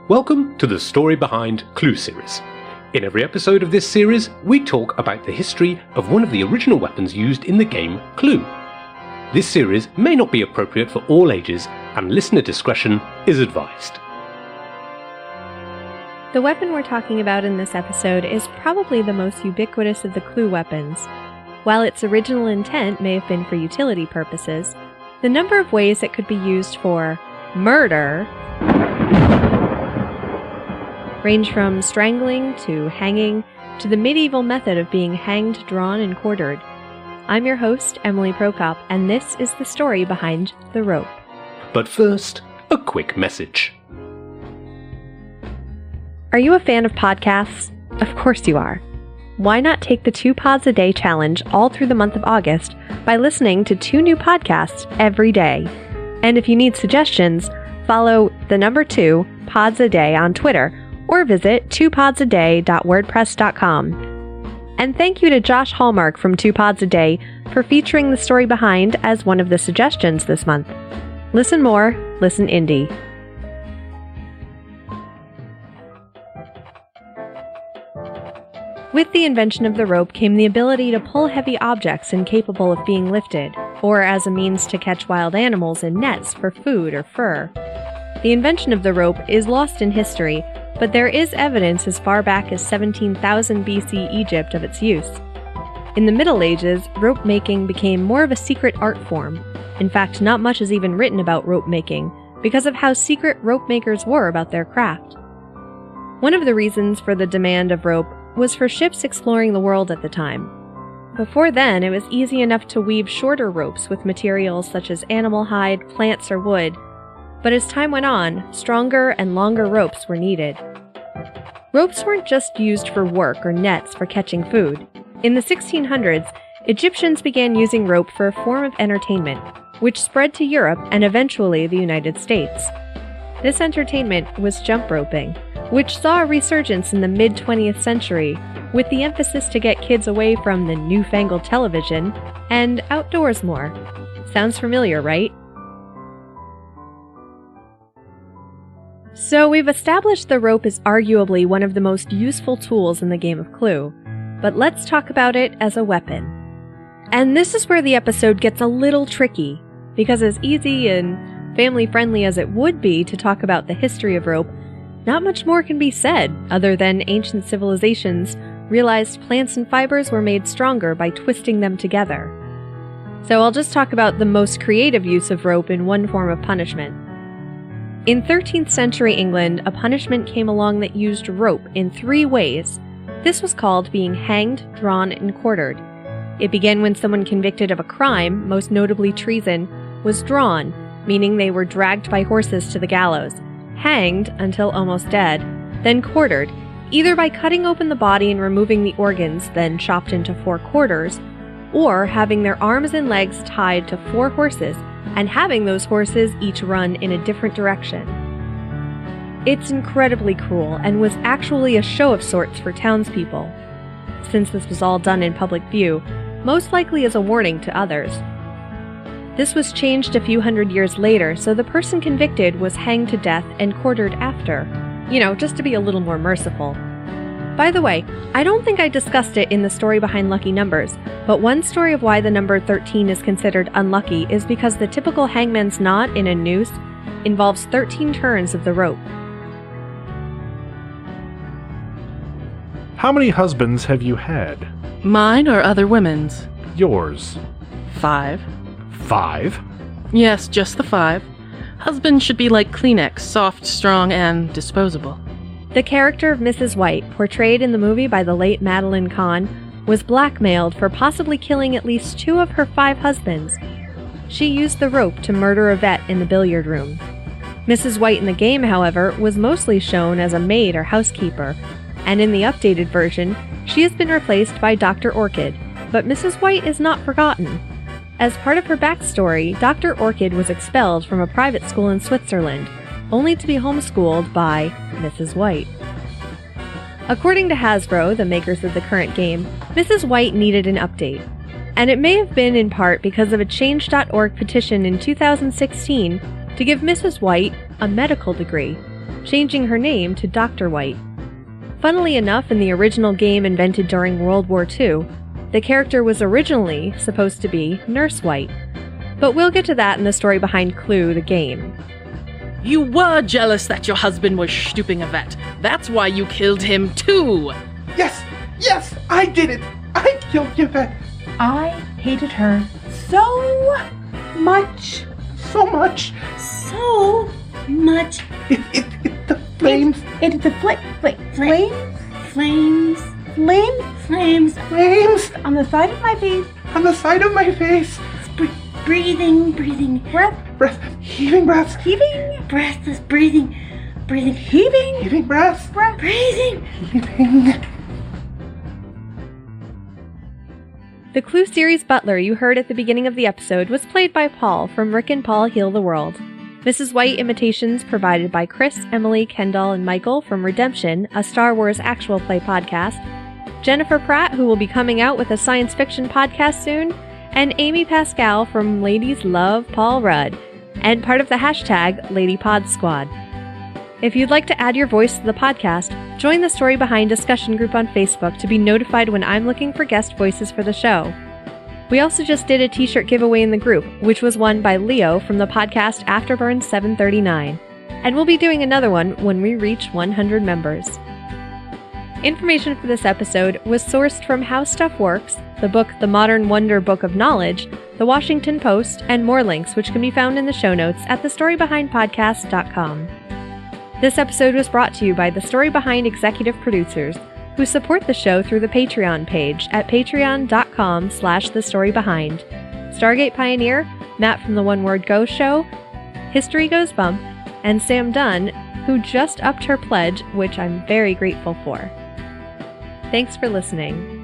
Welcome to the story behind Clue Series. In every episode of this series, we talk about the history of one of the original weapons used in the game Clue. This series may not be appropriate for all ages, and listener discretion is advised. The weapon we're talking about in this episode is probably the most ubiquitous of the Clue weapons. While its original intent may have been for utility purposes, the number of ways it could be used for murder range from strangling to hanging to the medieval method of being hanged, drawn, and quartered. I'm your host, Emily Prokop, and this is the story behind the rope. But first, a quick message. Are you a fan of podcasts? Of course you are. Why not take the 2 pods a day challenge all through the month of August by listening to 2 new podcasts every day? And if you need suggestions, follow the number 2 pods a day on Twitter or visit 2podsaday.wordpress.com. And thank you to Josh Hallmark from 2 Pods a Day for featuring the story behind as one of the suggestions this month. Listen more, listen indie. With the invention of the rope came the ability to pull heavy objects incapable of being lifted, or as a means to catch wild animals in nets for food or fur. The invention of the rope is lost in history, but there is evidence as far back as 17,000 BC Egypt of its use. In the Middle Ages, rope making became more of a secret art form. In fact, not much is even written about rope making, because of how secret rope makers were about their craft. One of the reasons for the demand of rope was for ships exploring the world at the time. Before then, it was easy enough to weave shorter ropes with materials such as animal hide, plants, or wood. But as time went on, stronger and longer ropes were needed. Ropes weren't just used for work or nets for catching food. In the 1600s, Egyptians began using rope for a form of entertainment, which spread to Europe and eventually the United States. This entertainment was jump roping, which saw a resurgence in the mid-20th century, with the emphasis to get kids away from the newfangled television and outdoors more. Sounds familiar, right? So we've established the rope is arguably one of the most useful tools in the game of Clue, but let's talk about it as a weapon. And this is where the episode gets a little tricky, because as easy and family-friendly as it would be to talk about the history of rope, not much more can be said other than ancient civilizations realized plants and fibers were made stronger by twisting them together. So I'll just talk about the most creative use of rope in one form of punishment. In 13th century England, a punishment came along that used rope in 3 ways. This was called being hanged, drawn, and quartered. It began when someone convicted of a crime, most notably treason, was drawn, meaning they were dragged by horses to the gallows, hanged until almost dead, then quartered, either by cutting open the body and removing the organs, then chopped into 4 quarters, or having their arms and legs tied to 4 horses and having those horses each run in a different direction. It's incredibly cruel and was actually a show of sorts for townspeople, since this was all done in public view, most likely as a warning to others. This was changed a few hundred years later, so the person convicted was hanged to death and quartered after, just to be a little more merciful. By the way, I don't think I discussed it in the story behind lucky numbers, but one story of why the number 13 is considered unlucky is because the typical hangman's knot in a noose involves 13 turns of the rope. How many husbands have you had? Mine or other women's? Yours. 5. 5? Yes, just the 5. Husbands should be like Kleenex, soft, strong, and disposable. The character of Mrs. White, portrayed in the movie by the late Madeline Kahn, was blackmailed for possibly killing at least 2 of her 5 husbands. She used the rope to murder a vet in the billiard room. Mrs. White in the game, however, was mostly shown as a maid or housekeeper, and in the updated version, she has been replaced by Dr. Orchid, but Mrs. White is not forgotten. As part of her backstory, Dr. Orchid was expelled from a private school in Switzerland, only to be homeschooled by Mrs. White. According to Hasbro, the makers of the current game, Mrs. White needed an update. And it may have been in part because of a Change.org petition in 2016 to give Mrs. White a medical degree, changing her name to Dr. White. Funnily enough, in the original game invented during World War II, the character was originally supposed to be Nurse White. But we'll get to that in the story behind Clue, the game. You were jealous that your husband was stooping a vet. That's why you killed him too. Yes, I did it. I killed Yvette. I hated her so much. So much. So much. The flames. Flames on the side of my face. On the side of my face. Breathing. Breath. Heaving breaths. Breathless breathing. Heaving. Heaving breaths. Breathing. Heaving. The Clue Series Butler you heard at the beginning of the episode was played by Paul from Rick and Paul Heal the World. Mrs. White imitations provided by Chris, Emily, Kendall, and Michael from Redemption, a Star Wars actual play podcast, Jennifer Pratt, who will be coming out with a science fiction podcast soon, and Amy Pascal from Ladies Love Paul Rudd, and part of the hashtag LadyPodSquad. If you'd like to add your voice to the podcast, join the Story Behind discussion group on Facebook to be notified when I'm looking for guest voices for the show. We also just did a t-shirt giveaway in the group, which was won by Leo from the podcast Afterburn 739. And we'll be doing another one when we reach 100 members. Information for this episode was sourced from How Stuff Works, the book The Modern Wonder Book of Knowledge, The Washington Post, and more links which can be found in the show notes at thestorybehindpodcast.com. This episode was brought to you by the Story Behind executive producers, who support the show through the Patreon page at patreon.com/thestorybehind. Stargate Pioneer, Matt from the One Word Go Show, History Goes Bump, and Sam Dunn, who just upped her pledge, which I'm very grateful for. Thanks for listening.